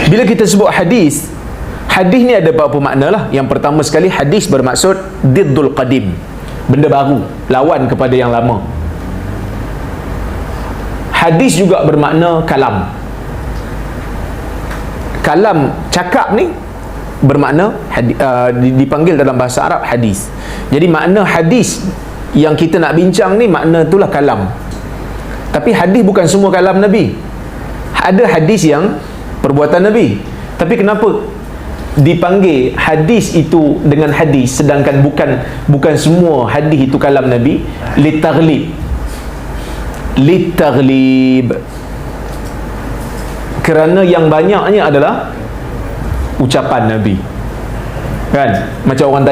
Bila kita sebut hadis, hadis ni ada beberapa makna lah. Yang pertama sekali, hadis bermaksud diddul qadim, benda baru, lawan kepada yang lama. Hadis juga bermakna kalam. Kalam, cakap ni bermakna dipanggil dalam bahasa Arab hadis. Jadi makna hadis yang kita nak bincang ni, makna itulah kalam. Tapi hadis bukan semua kalam Nabi. Ada hadis yang perbuatan Nabi. Tapi kenapa dipanggil hadis itu dengan hadis, sedangkan bukan semua hadis itu kalam Nabi? Litaghlib. Kerana yang banyaknya adalah ucapan Nabi. Kan? Macam orang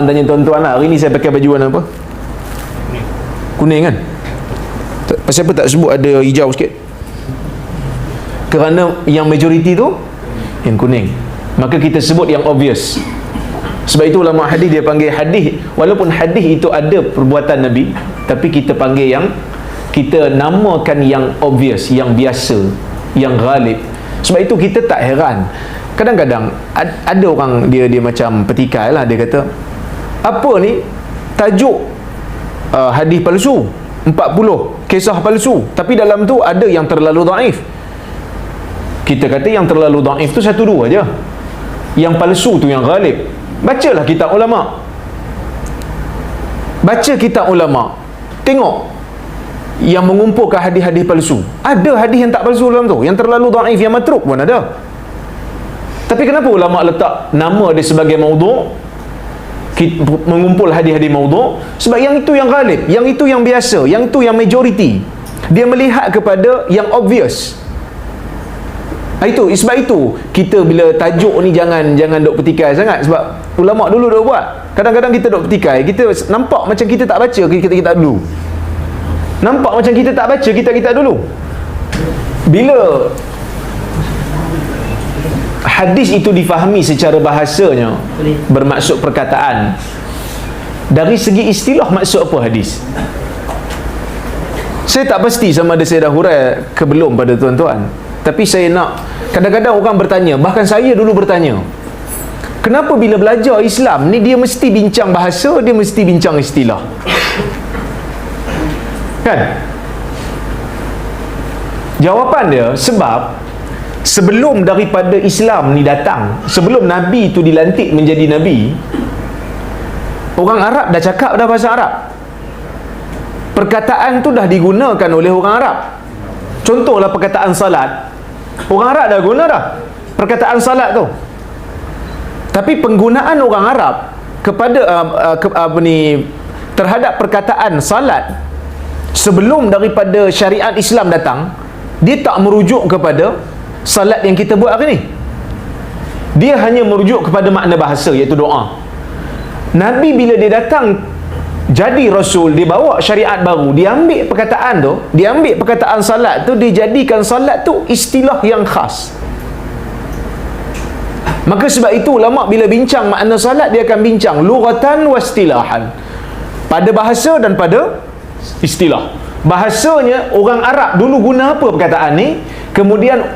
tanya tuan-tuan lah, hari ni saya pakai baju warna apa? Kuning kan? Pasal apa tak sebut ada hijau sikit? Kerana yang majoriti tu yang kuning. Maka kita sebut yang obvious. Sebab itu ulama hadis dia panggil hadis, walaupun hadis itu ada perbuatan Nabi, tapi kita panggil yang, kita namakan yang obvious, yang biasa, yang ghalib. Sebab itu kita tak heran, kadang-kadang ada orang dia macam petikai lah, dia kata apa ni tajuk hadis palsu, 40 kisah palsu, tapi dalam tu ada yang terlalu dhaif. Kita kata yang terlalu dhaif tu 1-2 aja, yang palsu tu yang ghalib. Bacalah kitab ulama, baca kitab ulama, tengok yang mengumpulkan hadis-hadis palsu. Ada hadis yang tak palsu dalam tu, yang terlalu dhaif, yang matruk pun ada. Tapi kenapa ulama letak nama dia sebagai maudhu', mengumpul hadis-hadis maudhu'? Sebab yang itu yang ghalib, yang itu yang biasa, yang itu yang majoriti. Dia melihat kepada yang obvious. Sebab itu kita bila tajuk ni jangan duk petikai sangat. Sebab ulama dulu duk buat, kadang-kadang kita duk petikai, kita nampak macam kita tak baca kita dulu, nampak macam kita tak baca kita dulu. Bila hadis itu difahami secara bahasanya, bermaksud perkataan, dari segi istilah maksud apa hadis? Saya tak pasti sama ada saya dah hurai ke belum pada tuan-tuan. Tapi saya nak, kadang-kadang orang bertanya, bahkan saya dulu bertanya, kenapa bila belajar Islam ni dia mesti bincang bahasa, dia mesti bincang istilah? Kan? Jawapan dia, sebab sebelum daripada Islam ni datang, sebelum Nabi tu dilantik menjadi Nabi, orang Arab dah cakap dah bahasa Arab. Perkataan tu dah digunakan oleh orang Arab. Contohlah perkataan salat, orang Arab dah guna dah perkataan salat tu. Tapi penggunaan orang Arab kepada terhadap perkataan salat sebelum daripada syariat Islam datang, dia tak merujuk kepada salat yang kita buat hari ni. Dia hanya merujuk kepada makna bahasa, iaitu doa. Nabi bila dia datang jadi Rasul, dia bawa syariat baru, dia ambil perkataan tu, dia ambil perkataan salat tu, dia jadikan salat tu istilah yang khas. Maka sebab itu ulama bila bincang makna salat, dia akan bincang lughatan wa istilahan, pada bahasa dan pada istilah. Bahasanya orang Arab dulu guna apa perkataan ni, kemudian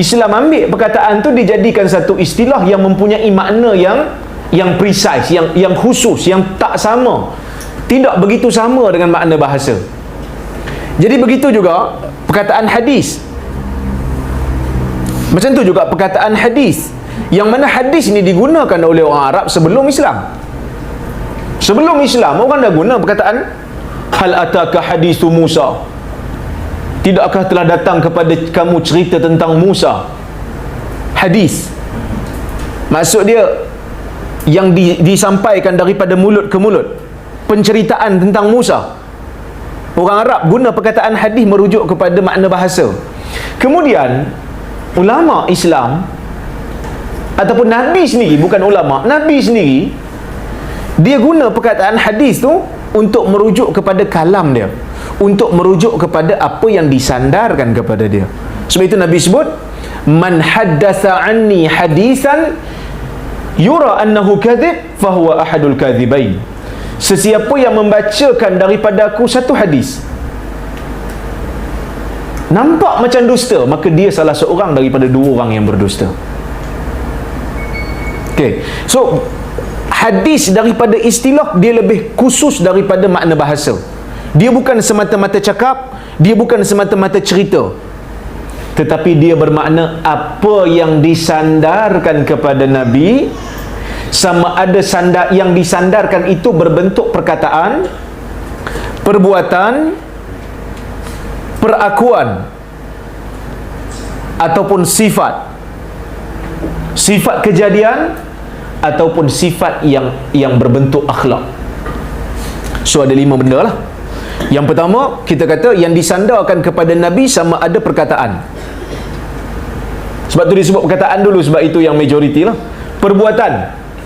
Islam ambil perkataan tu, dijadikan satu istilah yang mempunyai makna yang precise, yang khusus, yang tak sama, tidak begitu sama dengan makna bahasa. Jadi begitu juga perkataan hadis. Macam tu juga perkataan hadis, yang mana hadis ni digunakan oleh orang Arab sebelum Islam. Sebelum Islam orang dah guna perkataan hal ataka hadithu Musa, tidakkah telah datang kepada kamu cerita tentang Musa? Hadis maksud dia yang disampaikan daripada mulut ke mulut, penceritaan tentang Musa. Orang Arab guna perkataan hadis merujuk kepada makna bahasa. Kemudian ulama Islam ataupun Nabi sendiri, bukan ulama, Nabi sendiri, dia guna perkataan hadis tu untuk merujuk kepada kalam dia, untuk merujuk kepada apa yang disandarkan kepada dia. Sebab itu Nabi sebut, man haddatha anni hadisan yura annahu kadhib fahuwa ahadul kadhibain. Sesiapa yang membacakan daripada aku satu hadis nampak macam dusta, maka dia salah seorang daripada dua orang yang berdusta. Okey. So hadis daripada istilah dia lebih khusus daripada makna bahasa. Dia bukan semata-mata cakap, dia bukan semata-mata cerita, tetapi dia bermakna apa yang disandarkan kepada Nabi, sama ada yang disandarkan itu berbentuk perkataan, perbuatan, perakuan, ataupun sifat kejadian, ataupun sifat yang berbentuk akhlak. So ada 5 benda lah. Yang pertama, kita kata yang disandarkan kepada Nabi sama ada perkataan. Sebab tu disebut perkataan dulu, sebab itu yang majoriti lah. Perbuatan,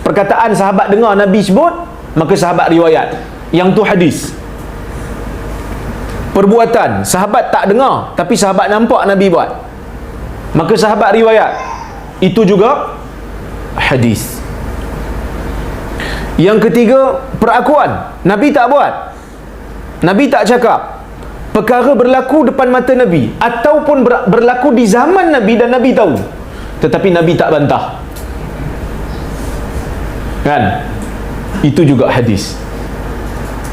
perkataan sahabat dengar Nabi sebut, maka sahabat riwayat, yang tu hadis. Perbuatan, sahabat tak dengar tapi sahabat nampak Nabi buat, maka sahabat riwayat, itu juga hadis. Yang ketiga, perakuan, Nabi tak buat, Nabi tak cakap, perkara berlaku depan mata Nabi ataupun berlaku di zaman Nabi dan Nabi tahu, tetapi Nabi tak bantah, kan? Itu juga hadis.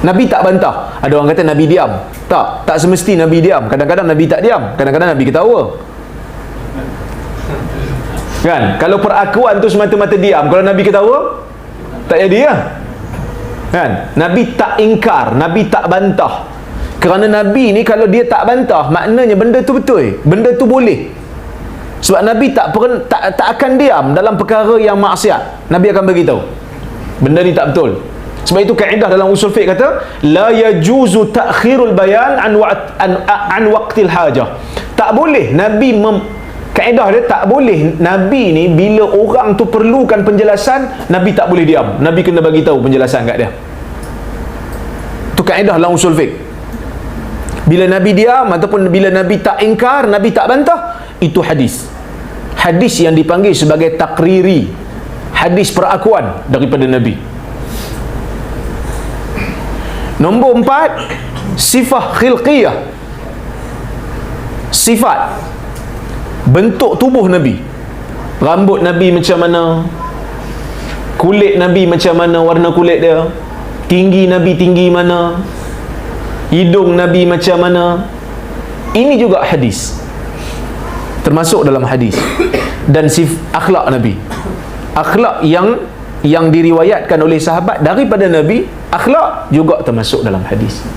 Nabi tak bantah. Ada orang kata Nabi diam. Tak semesti Nabi diam. Kadang-kadang Nabi tak diam, kadang-kadang Nabi ketawa, kan? Kalau perakuan tu semata-mata diam, kalau Nabi ketawa, tak jadi lah, kan? Nabi tak ingkar, Nabi tak bantah. Kerana Nabi ni kalau dia tak bantah, maknanya benda tu betul, benda tu boleh. Sebab Nabi tak akan diam dalam perkara yang maksiat. Nabi akan beritahu benda ni tak betul. Sebab itu kaedah dalam usul fiqh kata la yajuzu ta'khirul bayan an waqtil hajah. Tak boleh Nabi kaedah dia, tak boleh Nabi ni bila orang tu perlukan penjelasan, Nabi tak boleh diam. Nabi kena bagi tahu penjelasan kat dia. Tu kaedah dalam usul fiqh. Bila Nabi diam ataupun bila Nabi tak ingkar, Nabi tak bantah, itu hadis. Hadis yang dipanggil sebagai takriri, hadis perakuan daripada Nabi. Nombor 4, sifat khilqiyah. Sifat bentuk tubuh Nabi. Rambut Nabi macam mana, kulit Nabi macam mana, warna kulit dia, tinggi Nabi tinggi mana, hidung Nabi macam mana. Ini juga hadis, termasuk dalam hadis. Dan akhlak Nabi, akhlak yang diriwayatkan oleh sahabat daripada Nabi, akhlak juga termasuk dalam hadis.